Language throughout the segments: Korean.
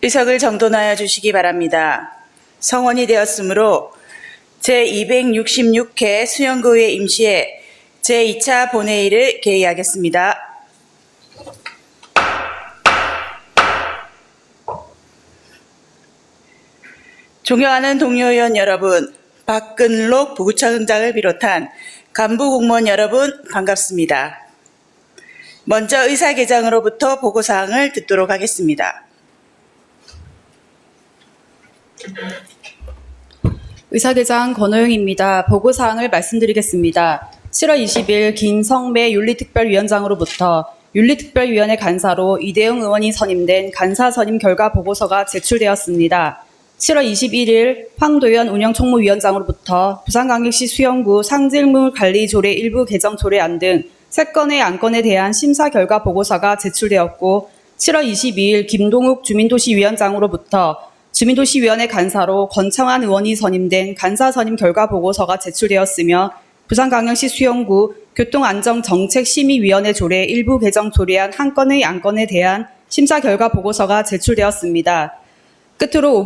의석을 정돈하여 주시기 바랍니다. 성원이 되었으므로 제266회 수영구의 임시회 제2차 본회의를 개의하겠습니다. 존경하는 동료 의원 여러분, 박근록 부구청장을 비롯한 간부 공무원 여러분 반갑습니다. 먼저 의사개정으로부터 보고사항을 듣도록 하겠습니다. 의사대장 권호영입니다. 보고사항을 말씀드리겠습니다. 7월 20일 김성배 윤리특별위원장으로부터 윤리특별위원회 간사로 이대영 의원이 선임된 간사 선임 결과 보고서가 제출되었습니다. 7월 21일 황도현 운영총무위원장으로부터 부산광역시 수영구 상징물 관리 조례 일부 개정 조례안 등 3건의 안건에 대한 심사 결과 보고서가 제출되었고, 7월 22일 김동욱 주민도시위원장으로부터 주민도시위원회 간사로 권창환 의원이 선임된 간사 선임 결과 보고서가 제출되었으며, 부산광역시 수영구 교통안전정책심의위원회 조례 일부 개정 조례안 1건의 안건에 대한 심사 결과 보고서가 제출되었습니다. 끝으로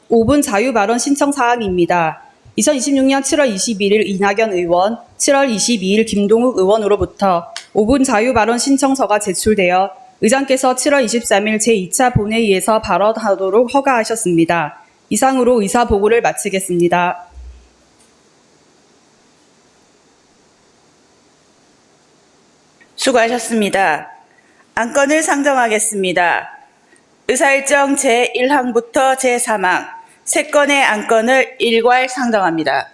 5분 자유 발언 신청 사항입니다. 2026년 7월 21일 이낙연 의원, 7월 22일 김동욱 의원으로부터 5분 자유 발언 신청서가 제출되어 의장께서 7월 23일 제2차 본회의에서 발언하도록 허가하셨습니다. 이상으로 의사 보고를 마치겠습니다. 수고하셨습니다. 안건을 상정하겠습니다. 의사일정 제1항부터 제3항 3건의 안건을 일괄 상정합니다.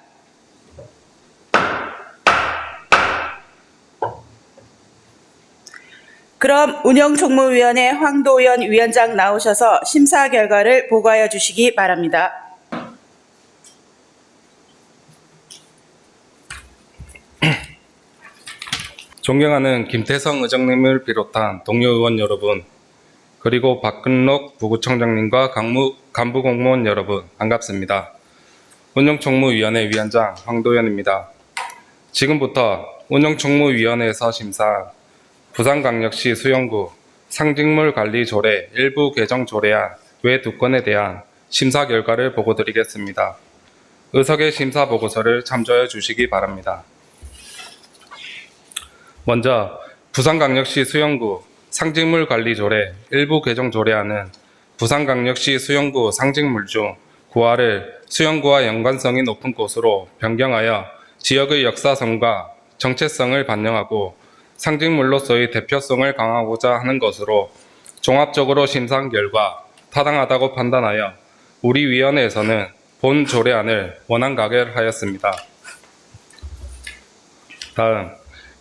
그럼 운영총무위원회 황도현 위원장 나오셔서 심사 결과를 보고하여 주시기 바랍니다. 존경하는 김태성 의장님을 비롯한 동료 의원 여러분, 그리고 박근록 부구청장님과 간부 공무원 여러분 반갑습니다. 운영총무위원회 위원장 황도현입니다. 지금부터 운영총무위원회에서 심사한 부산광역시 수영구 상징물 관리 조례 일부 개정 조례안 외 2건에 대한 심사 결과를 보고드리겠습니다. 의석의 심사 보고서를 참조해 주시기 바랍니다. 먼저 부산광역시 수영구 상징물 관리 조례 일부 개정 조례안은 부산광역시 수영구 상징물 중 구화를 수영구와 연관성이 높은 곳으로 변경하여 지역의 역사성과 정체성을 반영하고 상징물로서의 대표성을 강화하고자 하는 것으로 종합적으로 심사한 결과 타당하다고 판단하여 우리 위원회에서는 본 조례안을 원안 가결하였습니다. 다음,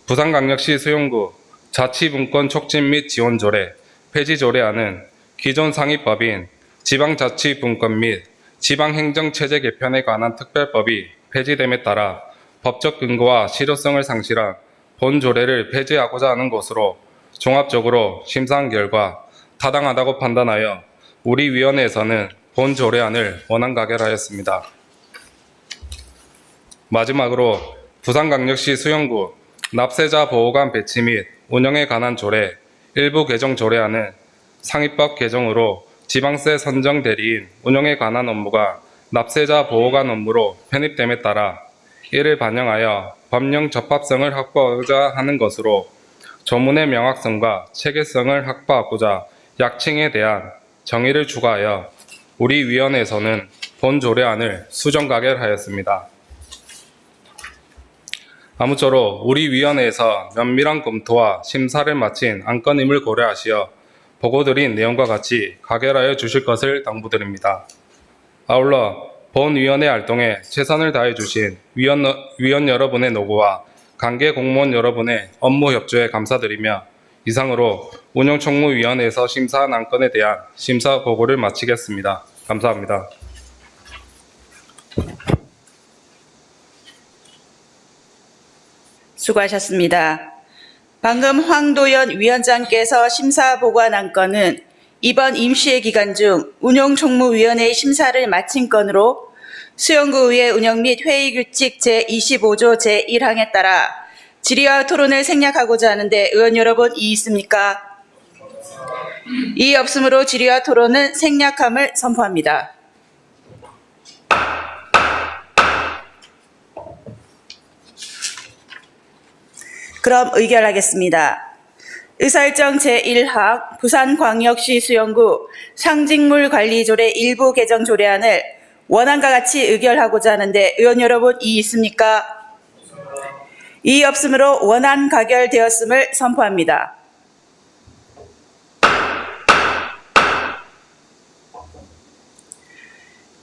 부산광역시 수영구 자치분권 촉진 및 지원 조례 폐지 조례안은 기존 상위법인 지방자치분권 및 지방행정체제 개편에 관한 특별법이 폐지됨에 따라 법적 근거와 실효성을 상실한 본 조례를 폐지하고자 하는 것으로 종합적으로 심사한 결과 타당하다고 판단하여 우리 위원회에서는 본 조례안을 원안 가결하였습니다. 마지막으로 부산광역시 수영구 납세자 보호관 배치 및 운영에 관한 조례 일부 개정 조례안은 상위법 개정으로 지방세 선정 대리인 운영에 관한 업무가 납세자 보호관 업무로 편입됨에 따라 이를 반영하여 법령 적합성을 확보하고자 하는 것으로 조문의 명확성과 체계성을 확보하고자 약칭에 대한 정의를 추가하여 우리 위원회에서는 본 조례안을 수정 가결하였습니다. 아무쪼록 우리 위원회에서 면밀한 검토와 심사를 마친 안건임을 고려하시어 보고드린 내용과 같이 가결하여 주실 것을 당부드립니다. 아울러 본 위원회 활동에 최선을 다해 주신 위원 여러분의 노고와 관계 공무원 여러분의 업무 협조에 감사드리며 이상으로 운영총무위원회에서 심사한 안건에 대한 심사 보고를 마치겠습니다. 감사합니다. 수고하셨습니다. 방금 황도현 위원장께서 심사 보고한 안건은 이번 임시회 기간 중 운영총무위원회의 심사를 마친 건으로 수영구의회 운영 및 회의규칙 제25조 제1항에 따라 질의와 토론을 생략하고자 하는데 의원 여러분 이의 있습니까? 이의 없으므로 질의와 토론은 생략함을 선포합니다. 그럼 의결하겠습니다. 의사일정 제1항 부산광역시 수영구 상징물 관리조례 일부 개정 조례안을 원안과 같이 의결하고자 하는데 의원 여러분 이의 있습니까? 이의 없으므로 원안 가결되었음을 선포합니다.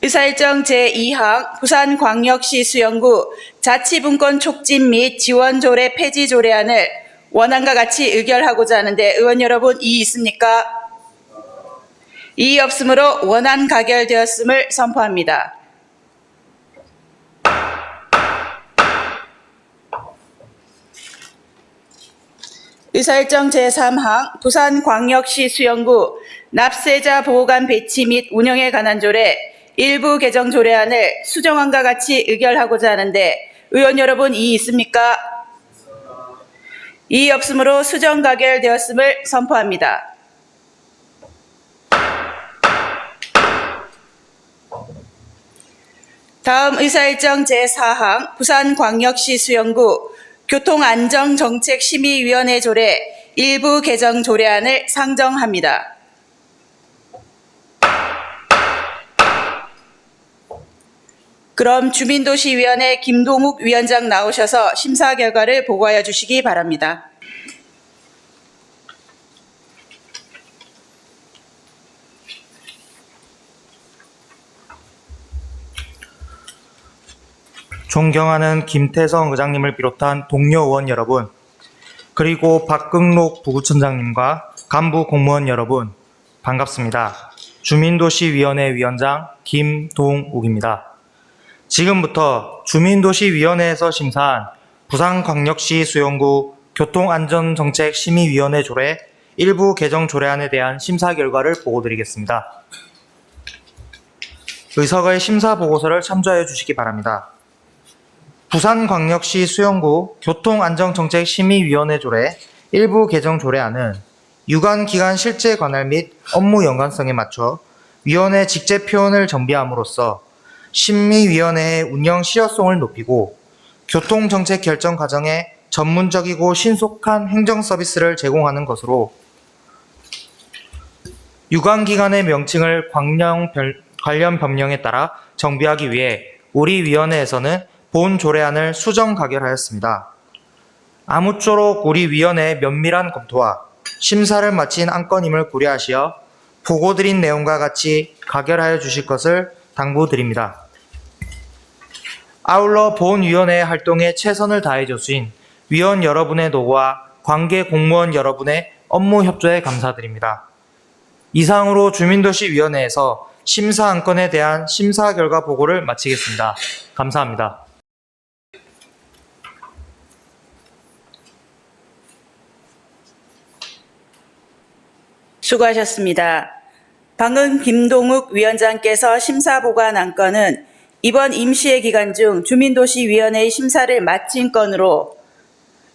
의사일정 제2항 부산광역시 수영구 자치분권 촉진 및 지원 조례 폐지 조례안을 원안과 같이 의결하고자 하는데 의원 여러분 이의 있습니까? 이의 없으므로 원안 가결되었음을 선포합니다. 의사일정 제3항 부산광역시 수영구 납세자 보호관 배치 및 운영에 관한 조례 일부 개정 조례안을 수정안과 같이 의결하고자 하는데 의원 여러분 이의 있습니까? 이의 없으므로 수정 가결되었음을 선포합니다. 다음 의사일정 제4항 부산광역시 수영구 교통안전정책심의위원회 조례 일부 개정 조례안을 상정합니다. 그럼 주민도시위원회 김동욱 위원장 나오셔서 심사 결과를 보고하여 주시기 바랍니다. 존경하는 김태성 의장님을 비롯한 동료 의원 여러분, 그리고 박근록 부구청장님과 간부 공무원 여러분, 반갑습니다. 주민도시위원회 위원장 김동욱입니다. 지금부터 주민도시위원회에서 심사한 부산광역시 수영구 교통안전정책심의위원회 조례 일부 개정 조례안에 대한 심사 결과를 보고드리겠습니다. 의석의 심사 보고서를 참조하여 주시기 바랍니다. 부산광역시 수영구 교통안전정책심의위원회 조례 일부 개정 조례안은 유관기관 실제 관할 및 업무 연관성에 맞춰 위원회 직제 표현을 정비함으로써 심의위원회의 운영 실효성을 높이고 교통정책 결정 과정에 전문적이고 신속한 행정 서비스를 제공하는 것으로 유관기관의 명칭을 관련 법령에 따라 정비하기 위해 우리 위원회에서는 본 조례안을 수정 가결하였습니다. 아무쪼록 우리 위원회의 면밀한 검토와 심사를 마친 안건임을 고려하시어 보고드린 내용과 같이 가결하여 주실 것을 당부드립니다. 아울러 본위원회의 활동에 최선을 다해 주신 위원 여러분의 노고와 관계 공무원 여러분의 업무 협조에 감사드립니다. 이상으로 주민도시위원회에서 심사 안건에 대한 심사 결과 보고를 마치겠습니다. 감사합니다. 수고하셨습니다. 방금 김동욱 위원장께서 심사 보고한 안건은 이번 임시회 기간 중 주민도시위원회의 심사를 마친 건으로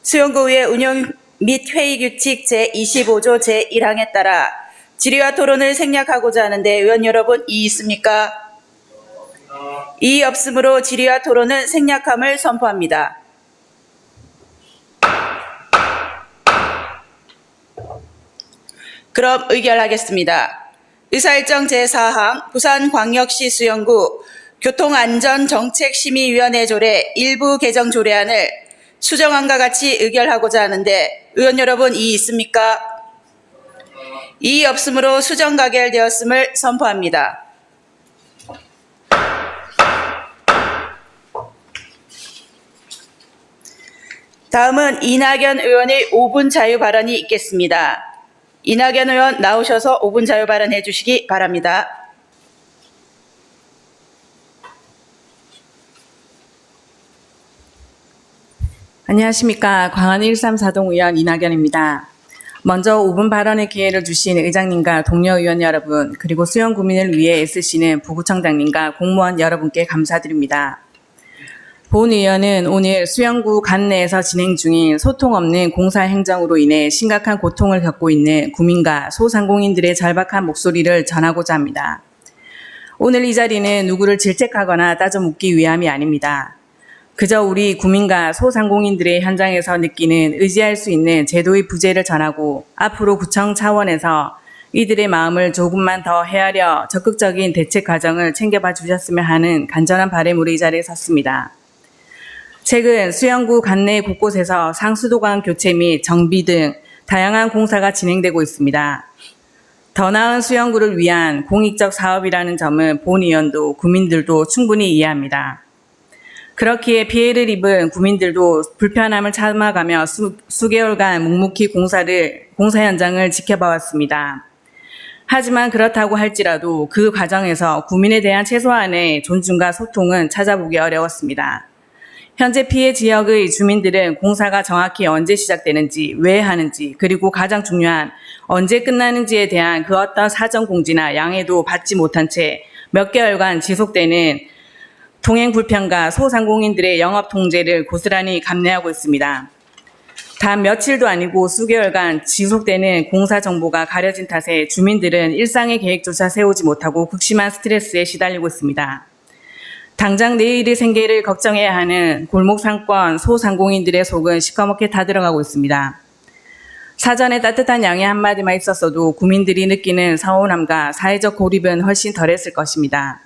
수영구의 운영 및 회의규칙 제25조 제1항에 따라 질의와 토론을 생략하고자 하는데 의원 여러분 이의 있습니까? 이의 없으므로 질의와 토론은 생략함을 선포합니다. 그럼 의결하겠습니다. 의사일정 제4항 부산광역시 수영구 교통안전정책심의위원회 조례 일부 개정 조례안을 수정안과 같이 의결하고자 하는데 의원 여러분 이의 있습니까? 이의 없으므로 수정 가결되었음을 선포합니다. 다음은 이낙연 의원의 5분 자유 발언이 있겠습니다. 이낙연 의원 나오셔서 5분 자유 발언해 주시기 바랍니다. 안녕하십니까. 광안 134동 의원 이낙연입니다. 먼저 5분 발언의 기회를 주신 의장님과 동료 의원 여러분, 그리고 수영구민을 위해 애쓰시는 부구청장님과 공무원 여러분께 감사드립니다. 본 의원은 오늘 수영구 관내에서 진행 중인 소통 없는 공사 행정으로 인해 심각한 고통을 겪고 있는 구민과 소상공인들의 절박한 목소리를 전하고자 합니다. 오늘 이 자리는 누구를 질책하거나 따져 묻기 위함이 아닙니다. 그저 우리 구민과 소상공인들의 현장에서 느끼는 의지할 수 있는 제도의 부재를 전하고 앞으로 구청 차원에서 이들의 마음을 조금만 더 헤아려 적극적인 대책 과정을 챙겨봐 주셨으면 하는 간절한 바람으로 이 자리에 섰습니다. 최근 수영구 관내 곳곳에서 상수도관 교체 및 정비 등 다양한 공사가 진행되고 있습니다. 더 나은 수영구를 위한 공익적 사업이라는 점은 본 의원도 구민들도 충분히 이해합니다. 그렇기에 피해를 입은 구민들도 불편함을 참아가며 수개월간 묵묵히 공사 현장을 지켜봐왔습니다. 하지만 그렇다고 할지라도 그 과정에서 구민에 대한 최소한의 존중과 소통은 찾아보기 어려웠습니다. 현재 피해 지역의 주민들은 공사가 정확히 언제 시작되는지, 왜 하는지, 그리고 가장 중요한 언제 끝나는지에 대한 그 어떤 사전 공지나 양해도 받지 못한 채 몇 개월간 지속되는 통행 불편과 소상공인들의 영업 통제를 고스란히 감내하고 있습니다. 단 며칠도 아니고 수개월간 지속되는 공사 정보가 가려진 탓에 주민들은 일상의 계획조차 세우지 못하고 극심한 스트레스에 시달리고 있습니다. 당장 내일의 생계를 걱정해야 하는 골목 상권 소상공인들의 속은 시커멓게 타들어가고 있습니다. 사전에 따뜻한 양해 한마디만 있었어도 구민들이 느끼는 서운함과 사회적 고립은 훨씬 덜했을 것입니다.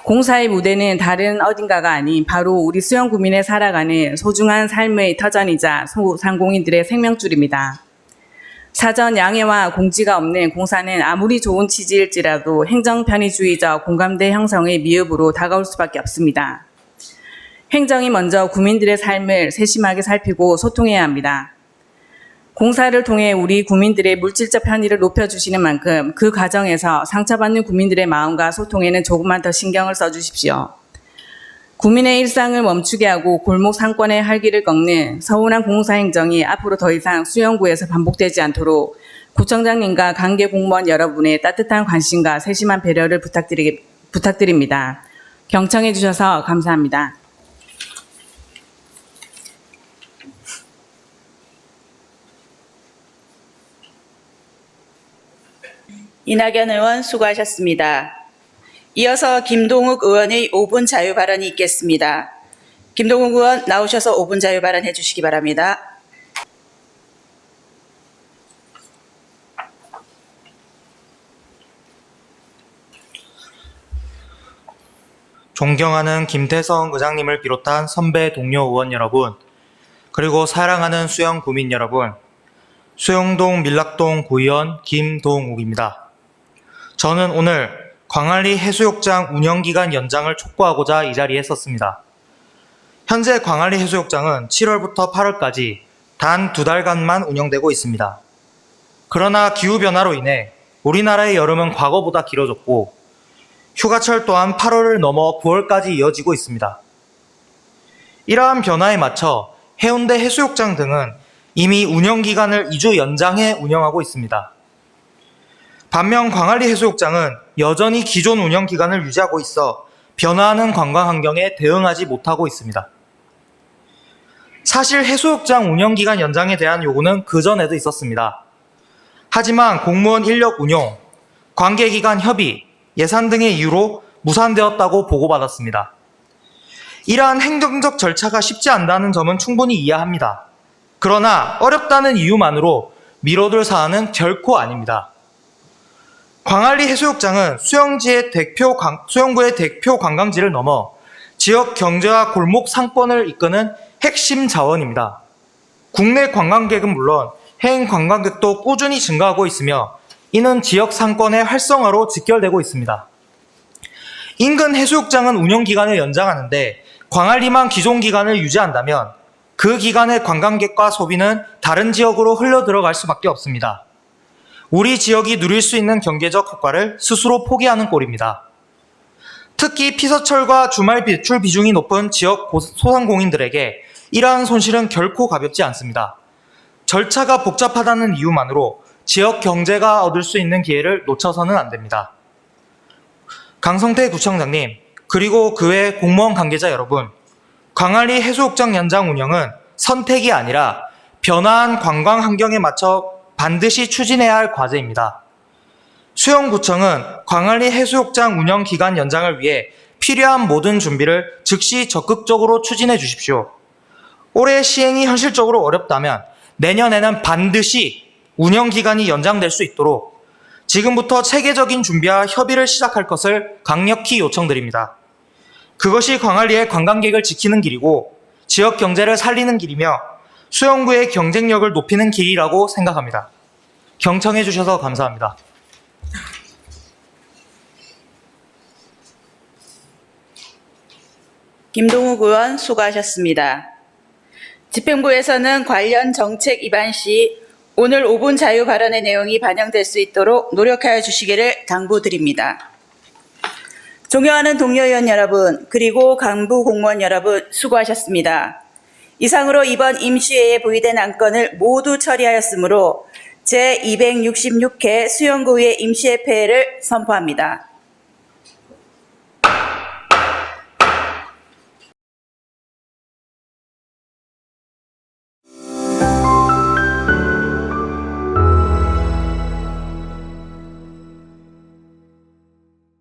공사의 무대는 다른 어딘가가 아닌 바로 우리 수영구민의 살아가는 소중한 삶의 터전이자 소상공인들의 생명줄입니다. 사전 양해와 공지가 없는 공사는 아무리 좋은 취지일지라도 행정편의주의적 공감대 형성의 미흡으로 다가올 수밖에 없습니다. 행정이 먼저 구민들의 삶을 세심하게 살피고 소통해야 합니다. 공사를 통해 우리 구민들의 물질적 편의를 높여주시는 만큼 그 과정에서 상처받는 구민들의 마음과 소통에는 조금만 더 신경을 써주십시오. 구민의 일상을 멈추게 하고 골목 상권의 활기를 꺾는 서운한 공사 행정이 앞으로 더 이상 수영구에서 반복되지 않도록 구청장님과 관계 공무원 여러분의 따뜻한 관심과 세심한 배려를 부탁드립니다. 경청해 주셔서 감사합니다. 이낙연 의원 수고하셨습니다. 이어서 김동욱 의원의 5분 자유 발언이 있겠습니다. 김동욱 의원 나오셔서 5분 자유 발언해 주시기 바랍니다. 존경하는 김태성 의장님을 비롯한 선배 동료 의원 여러분, 그리고 사랑하는 수영구민 여러분, 수영동 밀락동 구의원 김동욱입니다. 저는 오늘 광안리 해수욕장 운영기간 연장을 촉구하고자 이 자리에 섰습니다. 현재 광안리 해수욕장은 7월부터 8월까지 단 2달간만 운영되고 있습니다. 그러나 기후변화로 인해 우리나라의 여름은 과거보다 길어졌고 휴가철 또한 8월을 넘어 9월까지 이어지고 있습니다. 이러한 변화에 맞춰 해운대 해수욕장 등은 이미 운영기간을 2주 연장해 운영하고 있습니다. 반면 광안리 해수욕장은 여전히 기존 운영기간을 유지하고 있어 변화하는 관광 환경에 대응하지 못하고 있습니다. 사실 해수욕장 운영기간 연장에 대한 요구는 그전에도 있었습니다. 하지만 공무원 인력 운용, 관계기관 협의, 예산 등의 이유로 무산되었다고 보고받았습니다. 이러한 행정적 절차가 쉽지 않다는 점은 충분히 이해합니다. 그러나 어렵다는 이유만으로 미뤄둘 사안은 결코 아닙니다. 광안리 해수욕장은 수영구의 대표 관광지를 넘어 지역 경제와 골목 상권을 이끄는 핵심 자원입니다. 국내 관광객은 물론 해외 관광객도 꾸준히 증가하고 있으며 이는 지역 상권의 활성화로 직결되고 있습니다. 인근 해수욕장은 운영기간을 연장하는데 광안리만 기존 기간을 유지한다면 그 기간의 관광객과 소비는 다른 지역으로 흘러들어갈 수밖에 없습니다. 우리 지역이 누릴 수 있는 경제적 효과를 스스로 포기하는 꼴입니다. 특히 피서철과 주말 배출 비중이 높은 지역 소상공인들에게 이러한 손실은 결코 가볍지 않습니다. 절차가 복잡하다는 이유만으로 지역 경제가 얻을 수 있는 기회를 놓쳐서는 안 됩니다. 강성태 구청장님, 그리고 그 외 공무원 관계자 여러분, 광안리 해수욕장 연장 운영은 선택이 아니라 변화한 관광 환경에 맞춰 반드시 추진해야 할 과제입니다. 수영구청은 광안리 해수욕장 운영 기간 연장을 위해 필요한 모든 준비를 즉시 적극적으로 추진해 주십시오. 올해 시행이 현실적으로 어렵다면 내년에는 반드시 운영 기간이 연장될 수 있도록 지금부터 체계적인 준비와 협의를 시작할 것을 강력히 요청드립니다. 그것이 광안리의 관광객을 지키는 길이고 지역 경제를 살리는 길이며 수영구의 경쟁력을 높이는 길이라고 생각합니다. 경청해 주셔서 감사합니다. 김동욱 의원 수고하셨습니다. 집행부에서는 관련 정책 입안 시 오늘 5분 자유 발언의 내용이 반영될 수 있도록 노력하여 주시기를 당부드립니다. 존경하는 동료 의원 여러분, 그리고 간부 공무원 여러분 수고하셨습니다. 이상으로 이번 임시회에 부의된 안건을 모두 처리하였으므로 제266회 수영구의 임시회 폐회를 선포합니다.